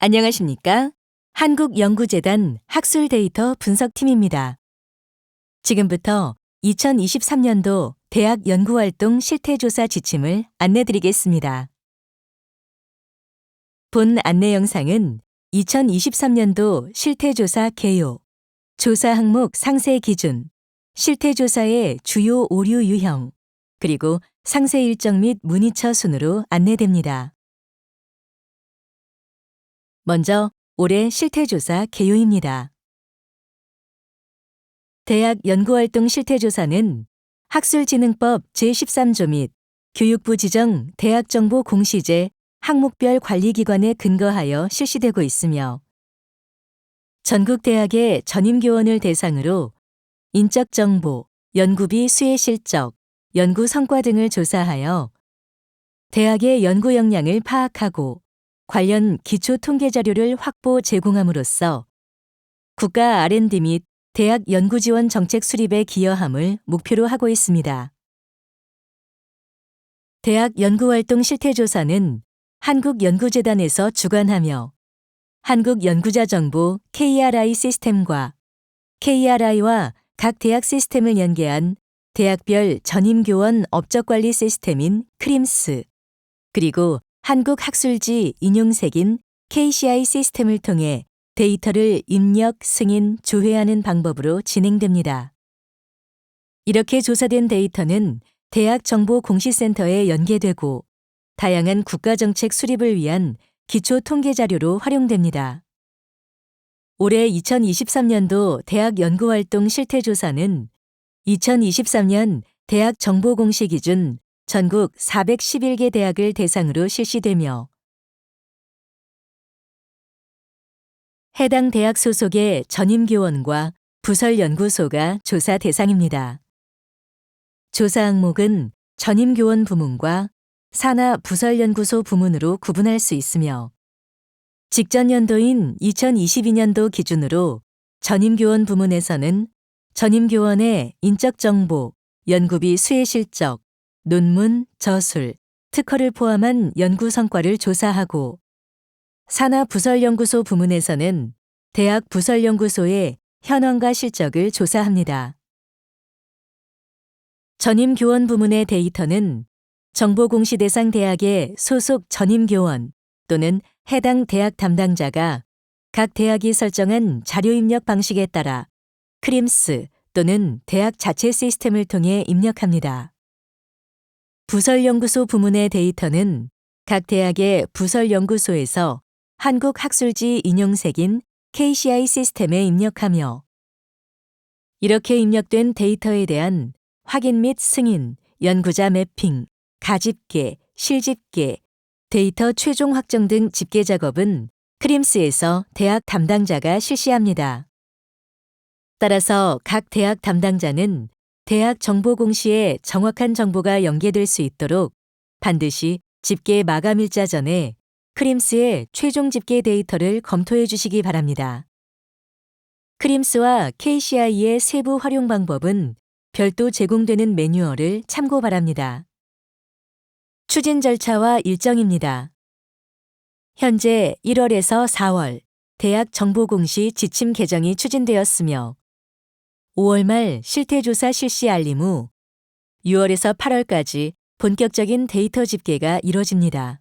안녕하십니까? 한국연구재단 학술데이터 분석팀입니다. 지금부터 2023년도 대학 연구활동 실태조사 지침을 안내드리겠습니다. 본 안내 영상은 2023년도 실태조사 개요, 조사 항목 상세 기준, 실태조사의 주요 오류 유형, 그리고 상세 일정 및 문의처 순으로 안내됩니다. 먼저 올해 실태조사 개요입니다. 대학 연구활동 실태조사는 학술진흥법 제13조 및 교육부 지정 대학정보 공시제 항목별 관리기관에 근거하여 실시되고 있으며 전국 대학의 전임교원을 대상으로 인적 정보, 연구비 수혜 실적, 연구 성과 등을 조사하여 대학의 연구 역량을 파악하고 관련 기초 통계 자료를 확보 제공함으로써 국가 R&D 및 대학 연구 지원 정책 수립에 기여함을 목표로 하고 있습니다. 대학 연구활동 실태조사는 한국연구재단에서 주관하며 한국연구자정보 KRI 시스템과 KRI와 각 대학 시스템을 연계한 대학별 전임교원 업적관리 시스템인 크림스, 그리고 한국학술지 인용색인 KCI 시스템을 통해 데이터를 입력, 승인, 조회하는 방법으로 진행됩니다. 이렇게 조사된 데이터는 대학정보공시센터에 연계되고 다양한 국가정책 수립을 위한 기초 통계 자료로 활용됩니다. 올해 2023년도 대학 연구활동 실태조사는 2023년 대학 정보공시 기준 전국 411개 대학을 대상으로 실시되며 해당 대학 소속의 전임교원과 부설연구소가 조사 대상입니다. 조사 항목은 전임교원 부문과 산하 부설연구소 부문으로 구분할 수 있으며 직전 연도인 2022년도 기준으로 전임교원 부문에서는 전임교원의 인적 정보, 연구비 수혜 실적, 논문, 저술, 특허를 포함한 연구 성과를 조사하고 산하 부설연구소 부문에서는 대학 부설연구소의 현황과 실적을 조사합니다. 전임교원 부문의 데이터는 정보공시 대상 대학의 소속 전임교원 또는 해당 대학 담당자가 각 대학이 설정한 자료 입력 방식에 따라 크림스 또는 대학 자체 시스템을 통해 입력합니다. 부설연구소 부문의 데이터는 각 대학의 부설연구소에서 한국학술지 인용색인 KCI 시스템에 입력하며 이렇게 입력된 데이터에 대한 확인 및 승인, 연구자 매핑, 가집계, 실집계, 데이터 최종 확정 등 집계 작업은 크림스에서 대학 담당자가 실시합니다. 따라서 각 대학 담당자는 대학 정보공시에 정확한 정보가 연계될 수 있도록 반드시 집계 마감일자 전에 크림스의 최종 집계 데이터를 검토해 주시기 바랍니다. 크림스와 KCI의 세부 활용 방법은 별도 제공되는 매뉴얼을 참고 바랍니다. 추진 절차와 일정입니다. 현재 1월에서 4월 대학 정보공시 지침 개정이 추진되었으며 5월 말 실태조사 실시 알림 후 6월에서 8월까지 본격적인 데이터 집계가 이뤄집니다.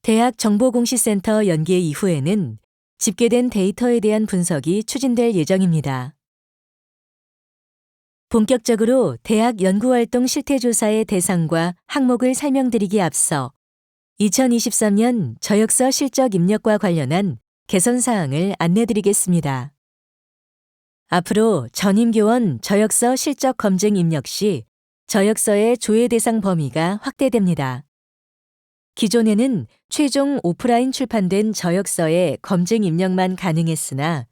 대학 정보공시센터 연계 이후에는 집계된 데이터에 대한 분석이 추진될 예정입니다. 본격적으로 대학 연구활동 실태조사의 대상과 항목을 설명드리기 앞서 2023년 저역서 실적 입력과 관련한 개선 사항을 안내드리겠습니다. 앞으로 전임교원 저역서 실적 검증 입력 시 저역서의 조회 대상 범위가 확대됩니다. 기존에는 최종 오프라인 출판된 저역서의 검증 입력만 가능했으나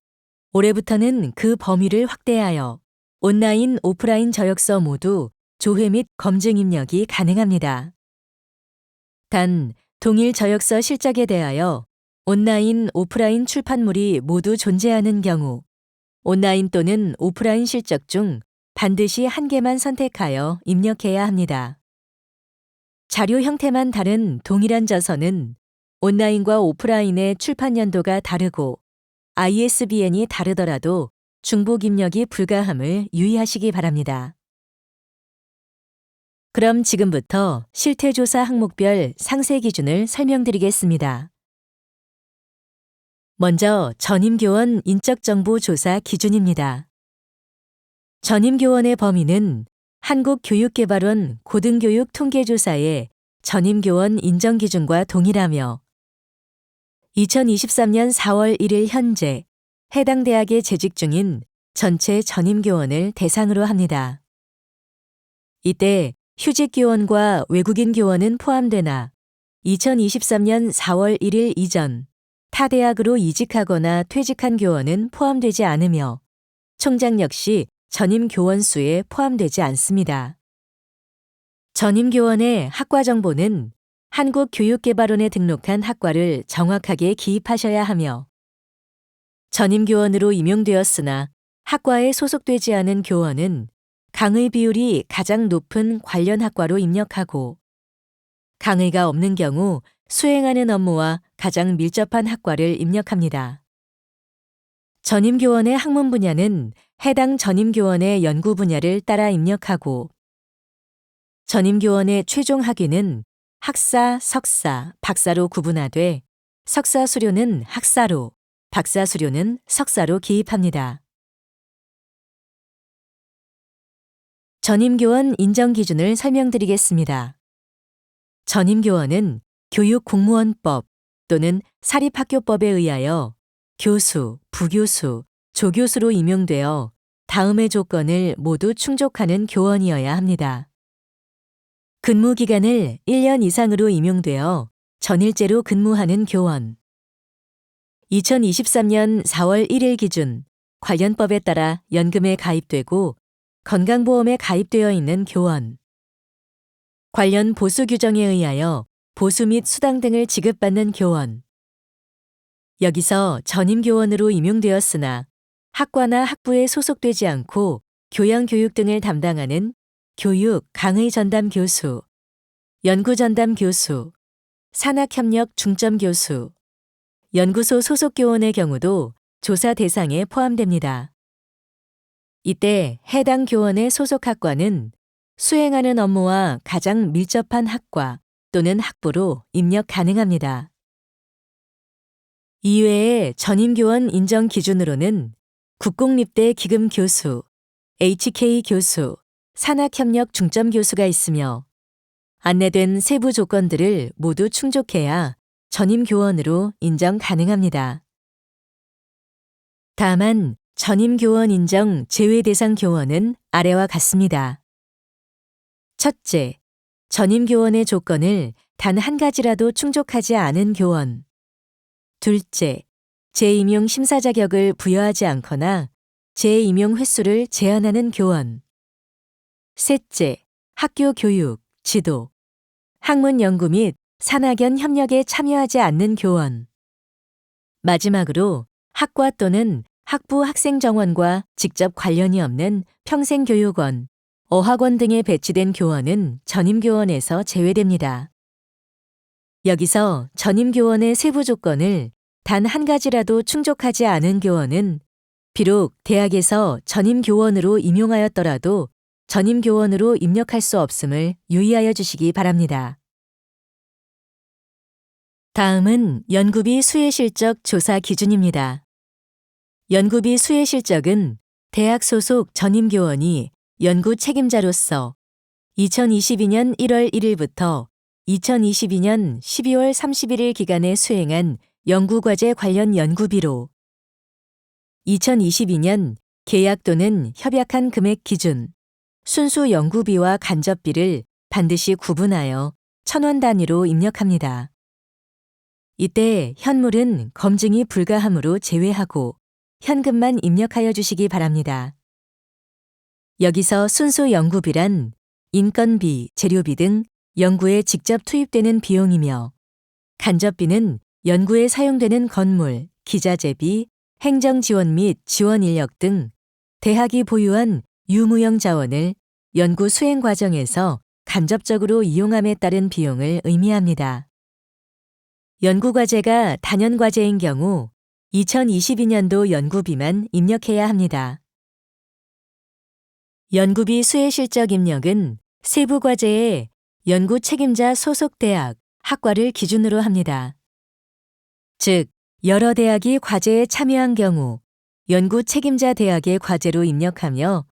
올해부터는 그 범위를 확대하여 온라인, 오프라인 저역서 모두 조회 및 검증 입력이 가능합니다. 단, 동일 저역서 실적에 대하여 온라인, 오프라인 출판물이 모두 존재하는 경우 온라인 또는 오프라인 실적 중 반드시 한 개만 선택하여 입력해야 합니다. 자료 형태만 다른 동일한 저서는 온라인과 오프라인의 출판 연도가 다르고 ISBN이 다르더라도 중복 입력이 불가함을 유의하시기 바랍니다. 그럼 지금부터 실태조사 항목별 상세 기준을 설명드리겠습니다. 먼저 전임교원 인적정보 조사 기준입니다. 전임교원의 범위는 한국교육개발원 고등교육 통계조사의 전임교원 인정기준과 동일하며 2023년 4월 1일 현재 해당 대학에 재직 중인 전체 전임교원을 대상으로 합니다. 이때 휴직교원과 외국인 교원은 포함되나 2023년 4월 1일 이전 타 대학으로 이직하거나 퇴직한 교원은 포함되지 않으며 총장 역시 전임 교원 수에 포함되지 않습니다. 전임 교원의 학과 정보는 한국교육개발원에 등록한 학과를 정확하게 기입하셔야 하며 전임 교원으로 임용되었으나 학과에 소속되지 않은 교원은 강의 비율이 가장 높은 관련 학과로 입력하고 강의가 없는 경우 수행하는 업무와 가장 밀접한 학과를 입력합니다. 전임교원의 학문 분야는 해당 전임교원의 연구 분야를 따라 입력하고 전임교원의 최종 학위는 학사, 석사, 박사로 구분하되 석사 수료는 학사로, 박사 수료는 석사로 기입합니다. 전임교원 인정 기준을 설명드리겠습니다. 전임교원은 교육공무원법 또는 사립학교법에 의하여 교수, 부교수, 조교수로 임용되어 다음의 조건을 모두 충족하는 교원이어야 합니다. 근무 기간을 1년 이상으로 임용되어 전일제로 근무하는 교원. 2023년 4월 1일 기준 관련법에 따라 연금에 가입되고 건강보험에 가입되어 있는 교원. 관련 보수 규정에 의하여 보수 및 수당 등을 지급받는 교원. 여기서 전임교원으로 임용되었으나 학과나 학부에 소속되지 않고 교양교육 등을 담당하는 교육, 강의 전담 교수, 연구 전담 교수, 산학협력 중점 교수, 연구소 소속 교원의 경우도 조사 대상에 포함됩니다. 이때 해당 교원의 소속 학과는 수행하는 업무와 가장 밀접한 학과 또는 학부로 입력 가능합니다. 이외에 전임교원 인정 기준으로는 국공립대 기금 교수, HK 교수, 산학협력 중점 교수가 있으며 안내된 세부 조건들을 모두 충족해야 전임교원으로 인정 가능합니다. 다만 전임교원 인정 제외 대상 교원은 아래와 같습니다. 첫째, 전임교원의 조건을 단 한 가지라도 충족하지 않은 교원. 둘째, 재임용 심사 자격을 부여하지 않거나 재임용 횟수를 제한하는 교원. 셋째, 학교 교육, 지도, 학문 연구 및 산학연 협력에 참여하지 않는 교원. 마지막으로 학과 또는 학부 학생 정원과 직접 관련이 없는 평생교육원, 어학원 등에 배치된 교원은 전임교원에서 제외됩니다. 여기서 전임교원의 세부 조건을 단 한 가지라도 충족하지 않은 교원은 비록 대학에서 전임교원으로 임용하였더라도 전임교원으로 입력할 수 없음을 유의하여 주시기 바랍니다. 다음은 연구비 수혜실적 조사 기준입니다. 연구비 수혜실적은 대학 소속 전임교원이 연구 책임자로서 2022년 1월 1일부터 2022년 12월 31일 기간에 수행한 연구과제 관련 연구비로 2022년 계약 또는 협약한 금액 기준, 순수 연구비와 간접비를 반드시 구분하여 1,000원 단위로 입력합니다. 이때 현물은 검증이 불가하므로 제외하고 현금만 입력하여 주시기 바랍니다. 여기서 순수 연구비란 인건비, 재료비 등 연구에 직접 투입되는 비용이며 간접비는 연구에 사용되는 건물, 기자재비, 행정지원 및 지원 인력 등 대학이 보유한 유무형 자원을 연구 수행 과정에서 간접적으로 이용함에 따른 비용을 의미합니다. 연구과제가 단연과제인 경우 2022년도 연구비만 입력해야 합니다. 연구비 수혜실적 입력은 세부 과제에 연구 책임자 소속 대학, 학과를 기준으로 합니다. 즉, 여러 대학이 과제에 참여한 경우 연구 책임자 대학의 과제로 입력하며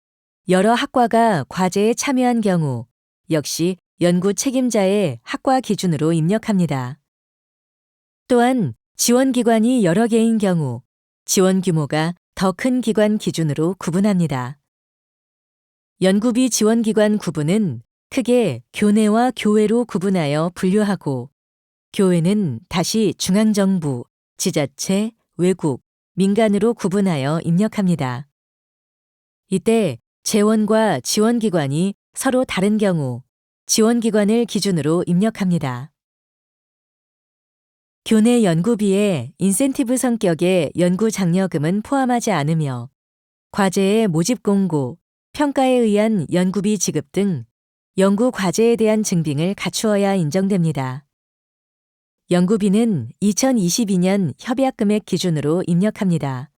여러 학과가 과제에 참여한 경우 역시 연구 책임자의 학과 기준으로 입력합니다. 또한 지원기관이 여러 개인 경우 지원 규모가 더 큰 기관 기준으로 구분합니다. 연구비 지원기관 구분은 크게 교내와 교외로 구분하여 분류하고 교외는 다시 중앙정부, 지자체, 외국, 민간으로 구분하여 입력합니다. 이때 재원과 지원기관이 서로 다른 경우 지원기관을 기준으로 입력합니다. 교내 연구비에 인센티브 성격의 연구 장려금은 포함하지 않으며 과제의 모집 공고, 평가에 의한 연구비 지급 등 연구 과제에 대한 증빙을 갖추어야 인정됩니다. 연구비는 2022년 협약금액 기준으로 입력합니다.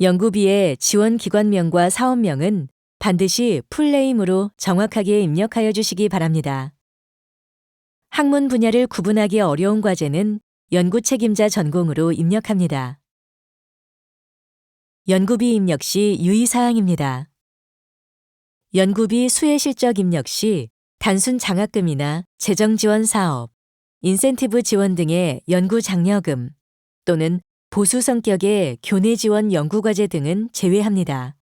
연구비의 지원기관명과 사업명은 반드시 풀네임으로 정확하게 입력하여 주시기 바랍니다. 학문 분야를 구분하기 어려운 과제는 연구 책임자 전공으로 입력합니다. 연구비 입력 시 유의사항입니다. 연구비 수혜실적 입력 시 단순 장학금이나 재정지원 사업, 인센티브 지원 등의 연구 장려금 또는 보수 성격의 교내 지원 연구과제 등은 제외합니다.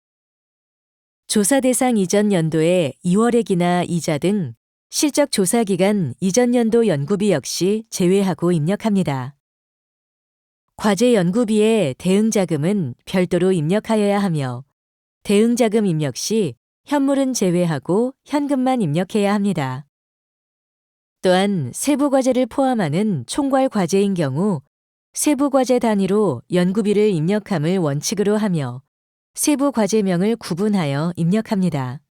조사 대상 이전 연도의 2월액이나 이자 등 실적 조사 기간 이전 연도 연구비 역시 제외하고 입력합니다. 과제 연구비의 대응자금은 별도로 입력하여야 하며 대응자금 입력 시 현물은 제외하고 현금만 입력해야 합니다. 또한 세부 과제를 포함하는 총괄 과제인 경우 세부 과제 단위로 연구비를 입력함을 원칙으로 하며 세부 과제명을 구분하여 입력합니다.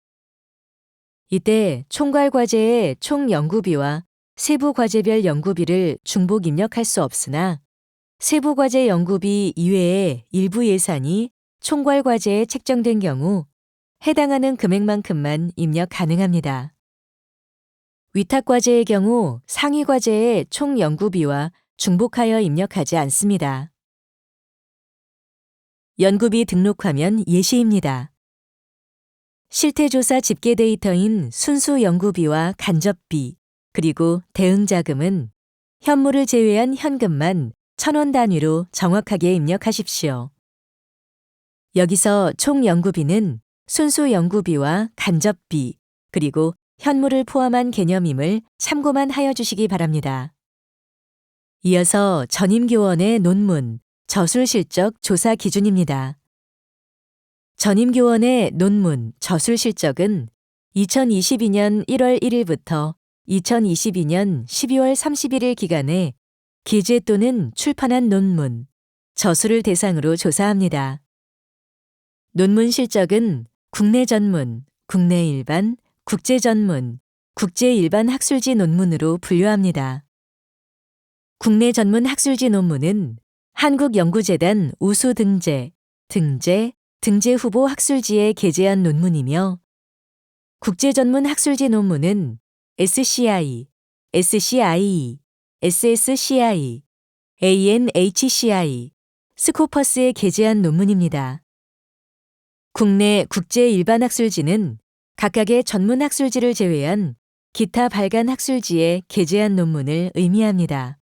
이때 총괄 과제의 총 연구비와 세부 과제별 연구비를 중복 입력할 수 없으나 세부 과제 연구비 이외의 일부 예산이 총괄 과제에 책정된 경우 해당하는 금액만큼만 입력 가능합니다. 위탁 과제의 경우 상위 과제의 총 연구비와 중복하여 입력하지 않습니다. 연구비 등록화면 예시입니다. 실태조사 집계 데이터인 순수 연구비와 간접비, 그리고 대응자금은 현물을 제외한 현금만 1,000원 단위로 정확하게 입력하십시오. 여기서 총 연구비는 순수 연구비와 간접비, 그리고 현물을 포함한 개념임을 참고만 하여 주시기 바랍니다. 이어서 전임교원의 논문, 저술실적 조사 기준입니다. 전임교원의 논문, 저술실적은 2022년 1월 1일부터 2022년 12월 31일 기간에 기재 또는 출판한 논문, 저술을 대상으로 조사합니다. 논문 실적은 국내 전문, 국내 일반, 국제 전문, 국제 일반 학술지 논문으로 분류합니다. 국내 전문 학술지 논문은 한국연구재단 우수 등재, 등재 후보 학술지에 게재한 논문이며 국제 전문 학술지 논문은 SCI, SCIE, SSCI, ANHCI, 스코퍼스에 게재한 논문입니다. 국내 국제 일반 학술지는 각각의 전문 학술지를 제외한 기타 발간 학술지에 게재한 논문을 의미합니다.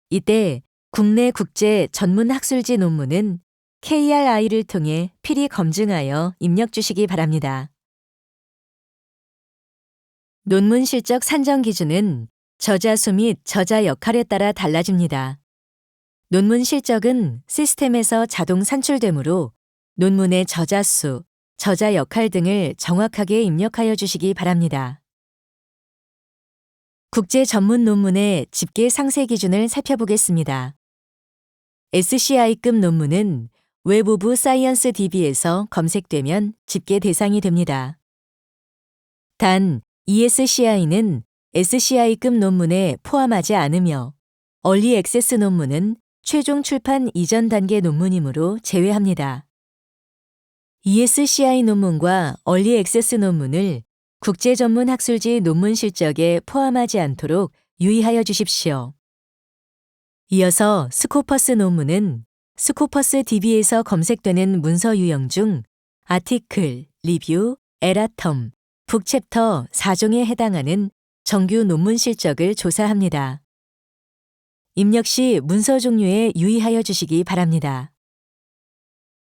이때 국내 국제 전문 학술지 논문은 KRI를 통해 필히 검증하여 입력 주시기 바랍니다. 논문 실적 산정 기준은 저자 수 및 저자 역할에 따라 달라집니다. 논문 실적은 시스템에서 자동 산출되므로 논문의 저자 수, 저자 역할 등을 정확하게 입력하여 주시기 바랍니다. 국제 전문 논문의 집계 상세 기준을 살펴보겠습니다. SCI급 논문은 웹 오브 사이언스 DB에서 검색되면 집계 대상이 됩니다. 단 ESCI는 SCI급 논문에 포함하지 않으며 얼리 액세스 논문은 최종 출판 이전 단계 논문이므로 제외합니다. ESCI 논문과 얼리 액세스 논문을 국제 전문 학술지 논문 실적에 포함하지 않도록 유의하여 주십시오. 이어서 스코퍼스 논문은 스코퍼스 DB에서 검색되는 문서 유형 중 아티클, 리뷰, 에라텀, 북챕터 4종에 해당하는 정규 논문 실적을 조사합니다. 입력 시 문서 종류에 유의하여 주시기 바랍니다.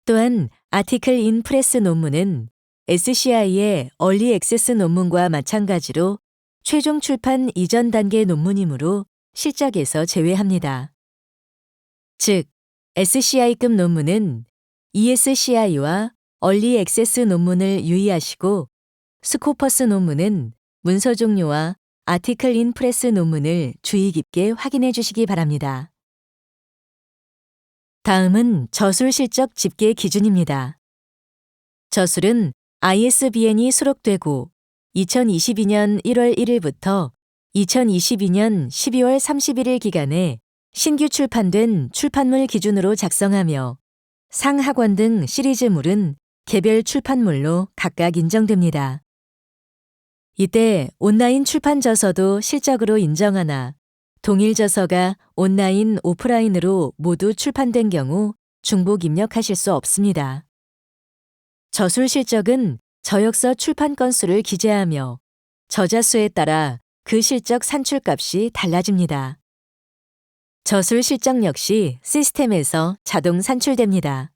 또한 아티클 인 프레스 논문은 SCI의 얼리 액세스 논문과 마찬가지로 최종 출판 이전 단계 논문이므로 실적에서 제외합니다. 즉, SCI급 논문은 ESCI와 얼리 액세스 논문을 유의하시고 스코퍼스 논문은 문서 종류와 아티클 인 프레스 논문을 주의 깊게 확인해 주시기 바랍니다. 다음은 저술 실적 집계 기준입니다. 저술은 ISBN이 수록되고 2022년 1월 1일부터 2022년 12월 31일 기간에 신규 출판된 출판물 기준으로 작성하며 상하권 등 시리즈물은 개별 출판물로 각각 인정됩니다. 이때 온라인 출판 저서도 실적으로 인정하나 동일 저서가 온라인, 오프라인으로 모두 출판된 경우 중복 입력하실 수 없습니다. 저술 실적은 저역서 출판 건수를 기재하며 저자 수에 따라 그 실적 산출값이 달라집니다. 저술 실적 역시 시스템에서 자동 산출됩니다.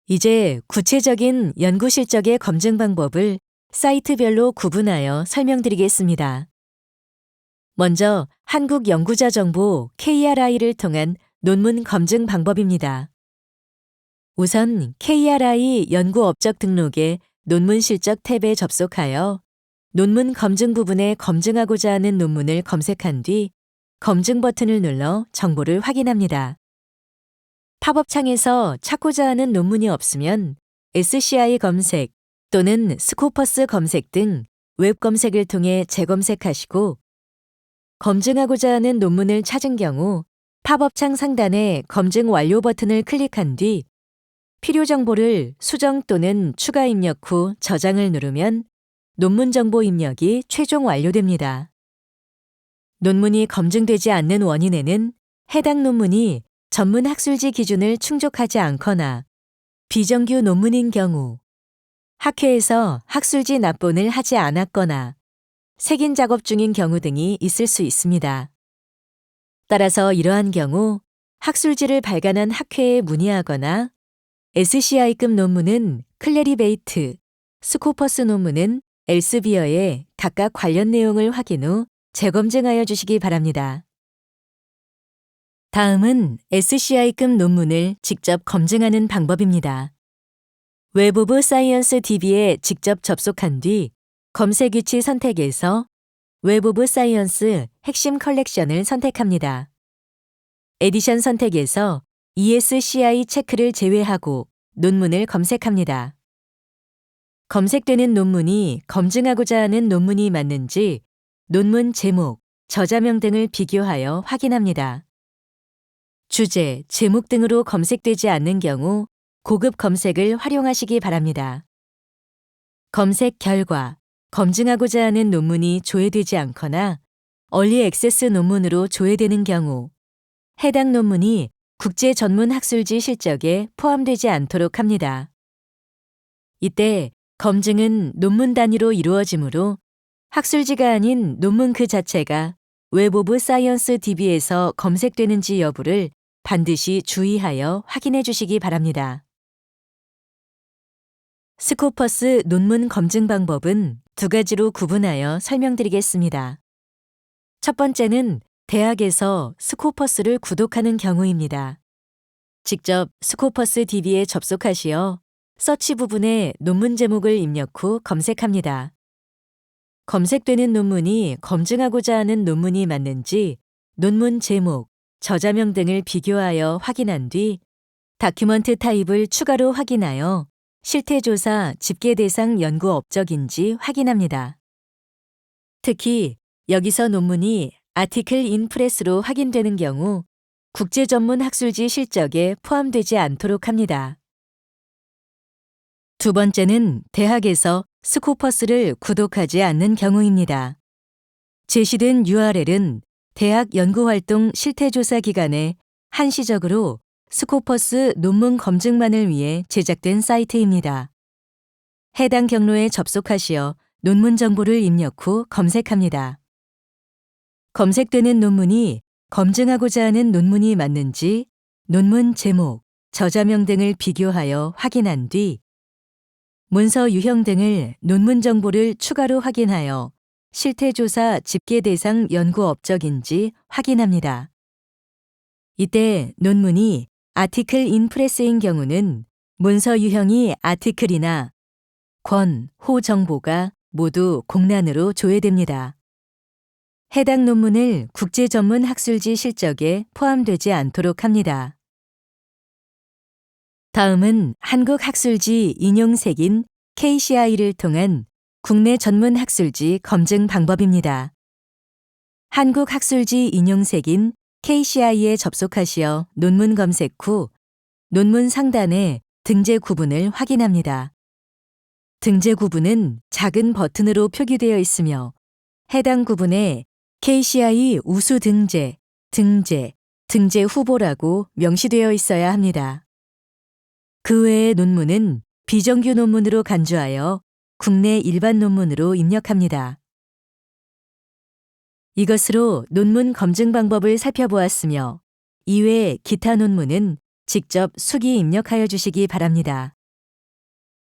이제 구체적인 연구 실적의 검증 방법을 사이트별로 구분하여 설명드리겠습니다. 먼저 한국연구자정보 KRI를 통한 논문 검증 방법입니다. 우선 KRI 연구 업적 등록의 논문 실적 탭에 접속하여 논문 검증 부분에 검증하고자 하는 논문을 검색한 뒤 검증 버튼을 눌러 정보를 확인합니다. 팝업 창에서 찾고자 하는 논문이 없으면 SCI 검색 또는 스코퍼스 검색 등 웹 검색을 통해 재검색하시고 검증하고자 하는 논문을 찾은 경우 팝업 창 상단에 검증 완료 버튼을 클릭한 뒤 필요 정보를 수정 또는 추가 입력 후 저장을 누르면 논문 정보 입력이 최종 완료됩니다. 논문이 검증되지 않는 원인에는 해당 논문이 전문 학술지 기준을 충족하지 않거나 비정규 논문인 경우, 학회에서 학술지 납본을 하지 않았거나 색인 작업 중인 경우 등이 있을 수 있습니다. 따라서 이러한 경우 학술지를 발간한 학회에 문의하거나 SCI급 논문은 클래리베이트, 스코퍼스 논문은 엘스비어에 각각 관련 내용을 확인 후 재검증하여 주시기 바랍니다. 다음은 SCI급 논문을 직접 검증하는 방법입니다. 웹 오브 사이언스 DB에 직접 접속한 뒤 검색 위치 선택에서 웹 오브 사이언스 핵심 컬렉션을 선택합니다. 에디션 선택에서 ESCI 체크를 제외하고 논문을 검색합니다. 검색되는 논문이 검증하고자 하는 논문이 맞는지 논문 제목, 저자명 등을 비교하여 확인합니다. 주제, 제목 등으로 검색되지 않는 경우 고급 검색을 활용하시기 바랍니다. 검색 결과, 검증하고자 하는 논문이 조회되지 않거나 얼리 액세스 논문으로 조회되는 경우 해당 논문이 국제 전문 학술지 실적에 포함되지 않도록 합니다. 이때 검증은 논문 단위로 이루어지므로 학술지가 아닌 논문 그 자체가 웹 오브 사이언스 DB에서 검색되는지 여부를 반드시 주의하여 확인해 주시기 바랍니다. 스코퍼스 논문 검증 방법은 두 가지로 구분하여 설명드리겠습니다. 첫 번째는 대학에서 스코퍼스를 구독하는 경우입니다. 직접 스코퍼스 DB에 접속하시어 서치 부분에 논문 제목을 입력 후 검색합니다. 검색되는 논문이 검증하고자 하는 논문이 맞는지 논문 제목, 저자명 등을 비교하여 확인한 뒤 다큐먼트 타입을 추가로 확인하여 실태조사 집계 대상 연구 업적인지 확인합니다. 특히 여기서 논문이 아티클 인 프레스로 확인되는 경우 국제 전문 학술지 실적에 포함되지 않도록 합니다. 두 번째는 대학에서 스코퍼스를 구독하지 않는 경우입니다. 제시된 URL은 대학 연구활동 실태조사 기간에 한시적으로 스코퍼스 논문 검증만을 위해 제작된 사이트입니다. 해당 경로에 접속하시어 논문 정보를 입력 후 검색합니다. 검색되는 논문이 검증하고자 하는 논문이 맞는지 논문 제목, 저자명 등을 비교하여 확인한 뒤 문서 유형 등을 논문 정보를 추가로 확인하여 실태조사 집계 대상 연구 업적인지 확인합니다. 이때 논문이 아티클 인 프레스인 경우는 문서 유형이 아티클이나 권, 호 정보가 모두 공란으로 조회됩니다. 해당 논문을 국제 전문 학술지 실적에 포함되지 않도록 합니다. 다음은 한국 학술지 인용색인 KCI를 통한 국내 전문 학술지 검증 방법입니다. 한국 학술지 인용색인 KCI에 접속하시어 논문 검색 후 논문 상단에 등재 구분을 확인합니다. 등재 구분은 작은 버튼으로 표기되어 있으며 해당 구분에 KCI 우수 등재, 등재 후보라고 명시되어 있어야 합니다. 그 외의 논문은 비정규 논문으로 간주하여 국내 일반 논문으로 입력합니다. 이것으로 논문 검증 방법을 살펴보았으며 이외 기타 논문은 직접 수기 입력하여 주시기 바랍니다.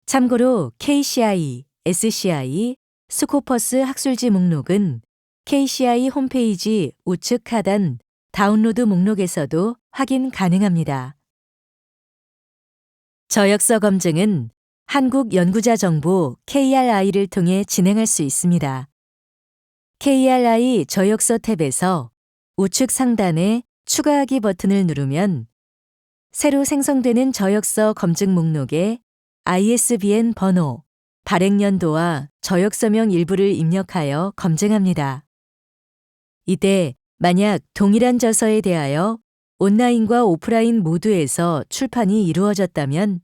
참고로 KCI, SCI, 스코퍼스 학술지 목록은 KCI 홈페이지 우측 하단 다운로드 목록에서도 확인 가능합니다. 저역서 검증은 한국연구자정보 KRI를 통해 진행할 수 있습니다. KRI 저역서 탭에서 우측 상단에 추가하기 버튼을 누르면 새로 생성되는 저역서 검증 목록에 ISBN 번호, 발행연도와 저역서명 일부를 입력하여 검증합니다. 이때 만약 동일한 저서에 대하여 온라인과 오프라인 모두에서 출판이 이루어졌다면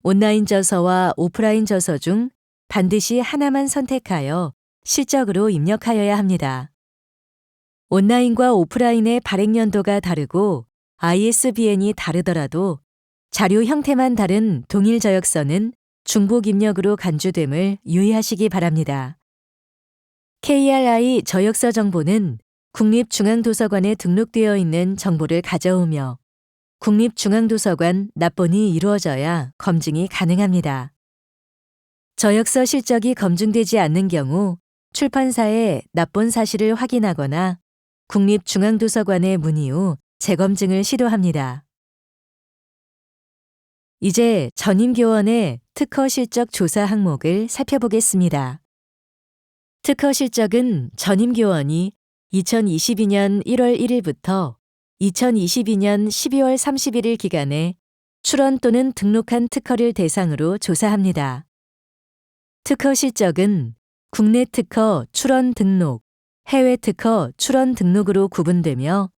온라인 저서와 오프라인 저서 중 반드시 하나만 선택하여 실적으로 입력하여야 합니다. 온라인과 오프라인의 발행 연도가 다르고 ISBN이 다르더라도 자료 형태만 다른 동일 저역서는 중복 입력으로 간주됨을 유의하시기 바랍니다. KRI 저역서 정보는 국립중앙도서관에 등록되어 있는 정보를 가져오며 국립중앙도서관 납본이 이루어져야 검증이 가능합니다. 저역서 실적이 검증되지 않는 경우 출판사에 납본 사실을 확인하거나 국립중앙도서관에 문의 후 재검증을 시도합니다. 이제 전임교원의 특허 실적 조사 항목을 살펴보겠습니다. 특허 실적은 전임교원이 2022년 1월 1일부터 2022년 12월 31일 기간에 출원 또는 등록한 특허를 대상으로 조사합니다. 특허 실적은 국내 특허 출원 등록, 해외 특허 출원 등록으로 구분되며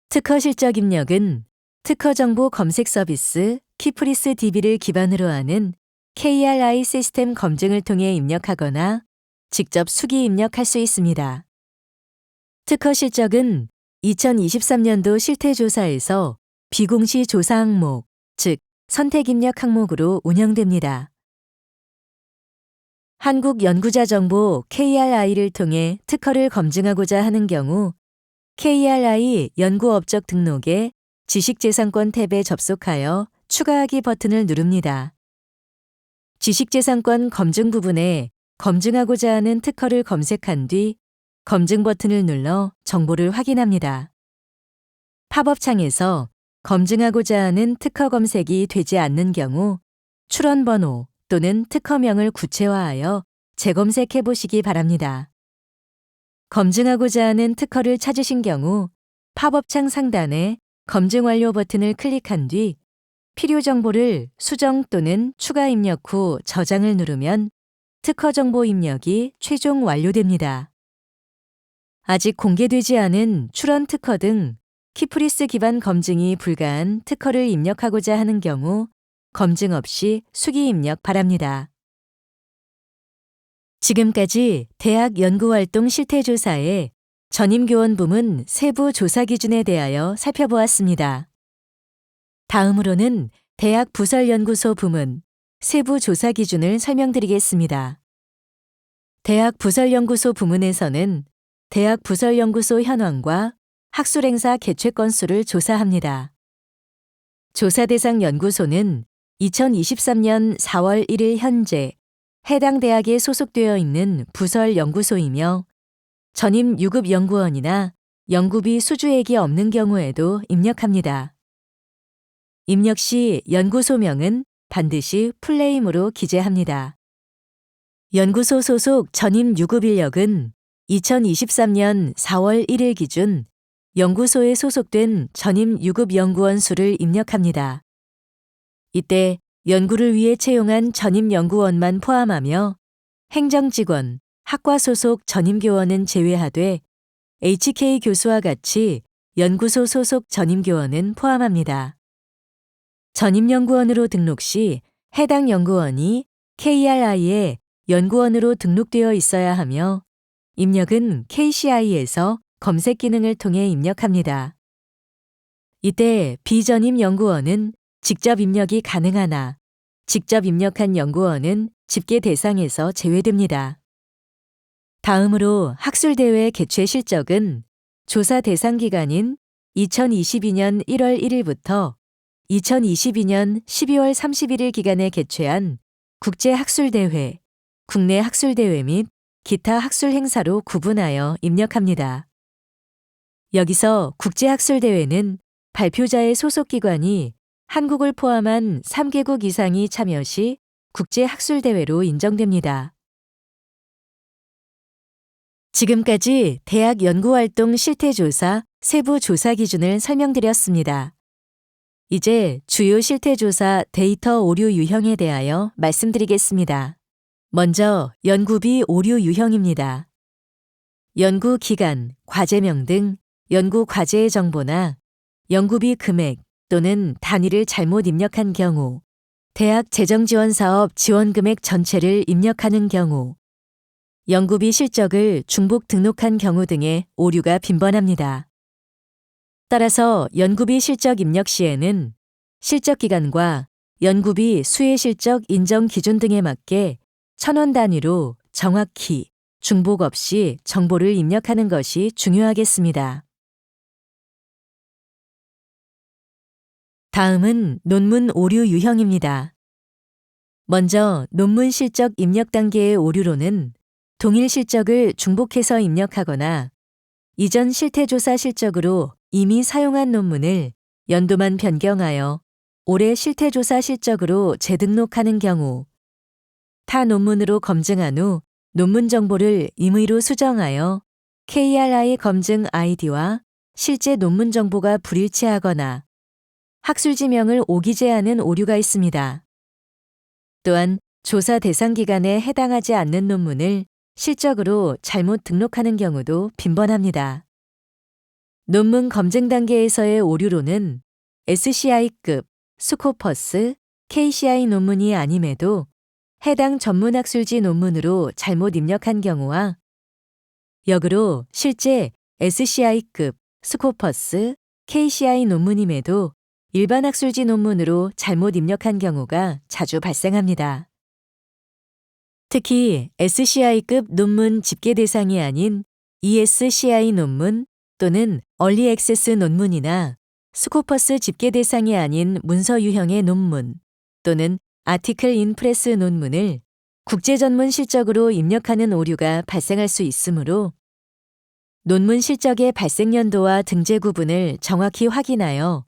특허 실적 입력은 특허 정보 검색 서비스 키프리스 DB를 기반으로 하는 KRI 시스템 검증을 통해 입력하거나 직접 수기 입력할 수 있습니다. 특허 실적은 2023년도 실태조사에서 비공시 조사 항목, 즉 선택 입력 항목으로 운영됩니다. 한국연구자정보 KRI를 통해 특허를 검증하고자 하는 경우 KRI 연구업적 등록에 지식재산권 탭에 접속하여 추가하기 버튼을 누릅니다. 지식재산권 검증 부분에 검증하고자 하는 특허를 검색한 뒤 검증 버튼을 눌러 정보를 확인합니다. 팝업 창에서 검증하고자 하는 특허 검색이 되지 않는 경우 출원 번호 또는 특허명을 구체화하여 재검색해 보시기 바랍니다. 검증하고자 하는 특허를 찾으신 경우 팝업 창 상단에 검증 완료 버튼을 클릭한 뒤 필요 정보를 수정 또는 추가 입력 후 저장을 누르면 특허 정보 입력이 최종 완료됩니다. 아직 공개되지 않은 출원 특허 등 키프리스 기반 검증이 불가한 특허를 입력하고자 하는 경우 검증 없이 수기 입력 바랍니다. 지금까지 대학 연구활동 실태조사의 전임교원 부문 세부 조사 기준에 대하여 살펴보았습니다. 다음으로는 대학 부설연구소 부문 세부 조사 기준을 설명드리겠습니다. 대학 부설연구소 부문에서는 대학 부설연구소 현황과 학술행사 개최 건수를 조사합니다. 조사 대상 연구소는 2023년 4월 1일 현재 해당 대학에 소속되어 있는 부설연구소이며 전임 유급 연구원이나 연구비 수주액이 없는 경우에도 입력합니다. 입력 시 연구소명은 반드시 풀네임으로 기재합니다. 연구소 소속 전임 유급 인력은 2023년 4월 1일 기준 연구소에 소속된 전임 유급 연구원 수를 입력합니다. 이때 연구를 위해 채용한 전임 연구원만 포함하며 행정직원, 학과 소속 전임 교원은 제외하되 HK 교수와 같이 연구소 소속 전임 교원은 포함합니다. 전임 연구원으로 등록 시 해당 연구원이 KRI에 연구원으로 등록되어 있어야 하며 입력은 KCI에서 검색 기능을 통해 입력합니다. 이때 비전임 연구원은 직접 입력이 가능하나 직접 입력한 연구원은 집계 대상에서 제외됩니다. 다음으로 학술대회 개최 실적은 조사 대상 기간인 2022년 1월 1일부터 2022년 12월 31일 기간에 개최한 국제학술대회, 국내 학술대회 및 기타 학술 행사로 구분하여 입력합니다. 여기서 국제학술대회는 발표자의 소속기관이 한국을 포함한 3개국 이상이 참여 시 국제학술대회로 인정됩니다. 지금까지 대학 연구활동 실태조사 세부 조사 기준을 설명드렸습니다. 이제 주요 실태조사 데이터 오류 유형에 대하여 말씀드리겠습니다. 먼저 연구비 오류 유형입니다. 연구 기간, 과제명 등 연구 과제의 정보나 연구비 금액 또는 단위를 잘못 입력한 경우, 대학 재정지원사업 지원금액 전체를 입력하는 경우, 연구비 실적을 중복 등록한 경우 등의 오류가 빈번합니다. 따라서 연구비 실적 입력 시에는 실적 기간과 연구비 수혜 실적 인정 기준 등에 맞게 천원 단위로 정확히 중복 없이 정보를 입력하는 것이 중요하겠습니다. 다음은 논문 오류 유형입니다. 먼저 논문 실적 입력 단계의 오류로는 동일 실적을 중복해서 입력하거나 이전 실태조사 실적으로 이미 사용한 논문을 연도만 변경하여 올해 실태조사 실적으로 재등록하는 경우, 타 논문으로 검증한 후 논문 정보를 임의로 수정하여 KRI 검증 아이디와 실제 논문 정보가 불일치하거나 학술지명을 오기재하는 오류가 있습니다. 또한 조사 대상 기간에 해당하지 않는 논문을 실적으로 잘못 등록하는 경우도 빈번합니다. 논문 검증 단계에서의 오류로는 SCI급, 스코퍼스, KCI 논문이 아님에도 해당 전문학술지 논문으로 잘못 입력한 경우와 역으로 실제 SCI급, 스코퍼스, KCI 논문임에도 일반 학술지 논문으로 잘못 입력한 경우가 자주 발생합니다. 특히 SCI급 논문 집계 대상이 아닌 ESCI 논문 또는 얼리 액세스 논문이나 스코퍼스 집계 대상이 아닌 문서 유형의 논문 또는 아티클 인 프레스 논문을 국제 전문 실적으로 입력하는 오류가 발생할 수 있으므로 논문 실적의 발생 연도와 등재 구분을 정확히 확인하여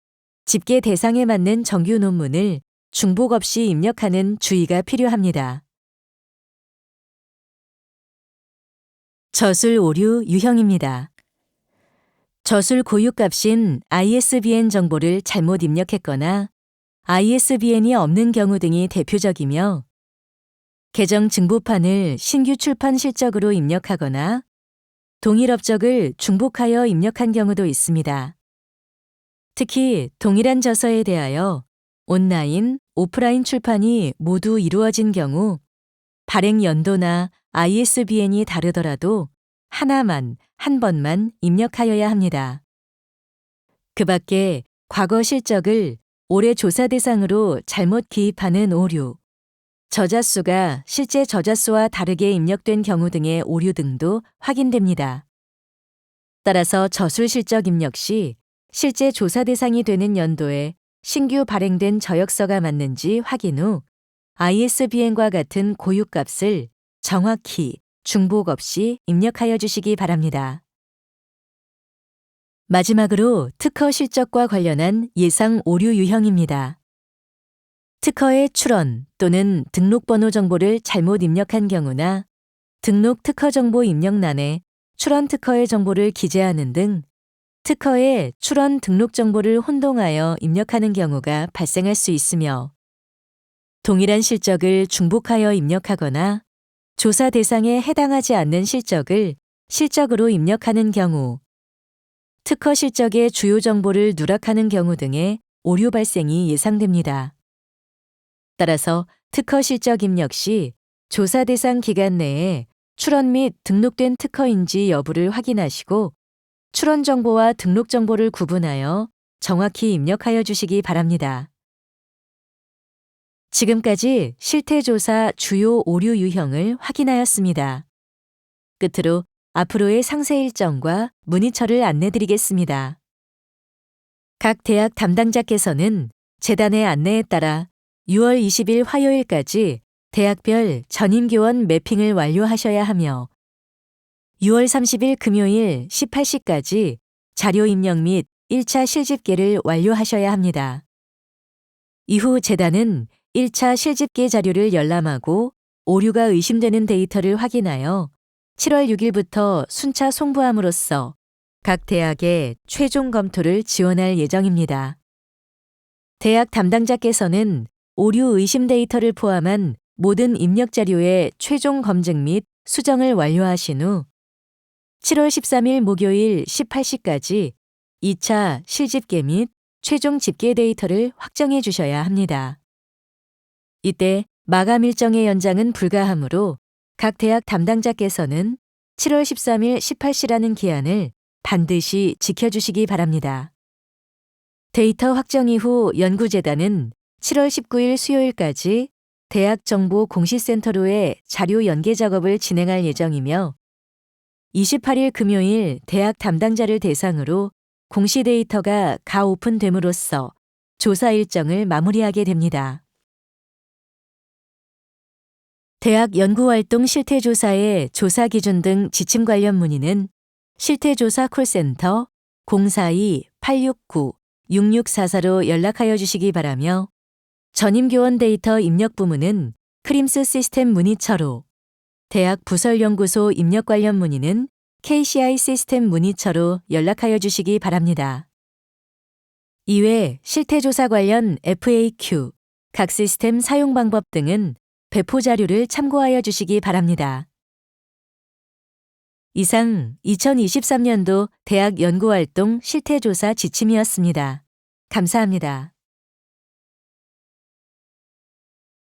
집계 대상에 맞는 정규 논문을 중복 없이 입력하는 주의가 필요합니다. 저술 오류 유형입니다. 저술 고유값인 ISBN 정보를 잘못 입력했거나 ISBN이 없는 경우 등이 대표적이며 개정 증보판을 신규 출판 실적으로 입력하거나 동일 업적을 중복하여 입력한 경우도 있습니다. 특히 동일한 저서에 대하여 온라인, 오프라인 출판이 모두 이루어진 경우 발행 연도나 ISBN이 다르더라도 하나만, 한 번만 입력하여야 합니다. 그 밖에 과거 실적을 올해 조사 대상으로 잘못 기입하는 오류, 저자 수가 실제 저자 수와 다르게 입력된 경우 등의 오류 등도 확인됩니다. 따라서 저술 실적 입력 시 실제 조사 대상이 되는 연도에 신규 발행된 저역서가 맞는지 확인 후 ISBN과 같은 고유값을 정확히 중복 없이 입력하여 주시기 바랍니다. 마지막으로 특허 실적과 관련한 예상 오류 유형입니다. 특허의 출원 또는 등록번호 정보를 잘못 입력한 경우나 등록 특허 정보 입력란에 출원 특허의 정보를 기재하는 등 특허의 출원 등록 정보를 혼동하여 입력하는 경우가 발생할 수 있으며 동일한 실적을 중복하여 입력하거나 조사 대상에 해당하지 않는 실적을 실적으로 입력하는 경우, 특허 실적의 주요 정보를 누락하는 경우 등의 오류 발생이 예상됩니다. 따라서 특허 실적 입력 시 조사 대상 기간 내에 출원 및 등록된 특허인지 여부를 확인하시고 출원 정보와 등록 정보를 구분하여 정확히 입력하여 주시기 바랍니다. 지금까지 실태조사 주요 오류 유형을 확인하였습니다. 끝으로 앞으로의 상세 일정과 문의처를 안내드리겠습니다. 각 대학 담당자께서는 재단의 안내에 따라 6월 20일 화요일까지 대학별 전임교원 매핑을 완료하셔야 하며 6월 30일 금요일 18시까지 자료 입력 및 1차 실집계를 완료하셔야 합니다. 이후 재단은 1차 실집계 자료를 열람하고 오류가 의심되는 데이터를 확인하여 7월 6일부터 순차 송부함으로써 각 대학의 최종 검토를 지원할 예정입니다. 대학 담당자께서는 오류 의심 데이터를 포함한 모든 입력 자료의 최종 검증 및 수정을 완료하신 후 7월 13일 목요일 18시까지 2차 실집계 및 최종 집계 데이터를 확정해 주셔야 합니다. 이때 마감 일정의 연장은 불가하므로 각 대학 담당자께서는 7월 13일 18시라는 기한을 반드시 지켜주시기 바랍니다. 데이터 확정 이후 연구재단은 7월 19일 수요일까지 대학정보 공시센터로의 자료 연계 작업을 진행할 예정이며 28일 금요일 대학 담당자를 대상으로 공시 데이터가 가오픈됨으로써 조사 일정을 마무리하게 됩니다. 대학 연구활동 실태조사의 조사 기준 등 지침 관련 문의는 실태조사 콜센터 042-869-6644로 연락하여 주시기 바라며 전임교원 데이터 입력 부문은 크림스 시스템 문의처로, 대학 부설연구소 입력 관련 문의는 KCI 시스템 문의처로 연락하여 주시기 바랍니다. 이외 실태조사 관련 FAQ, 각 시스템 사용 방법 등은 배포 자료를 참고하여 주시기 바랍니다. 이상 2023년도 대학 연구활동 실태조사 지침이었습니다. 감사합니다.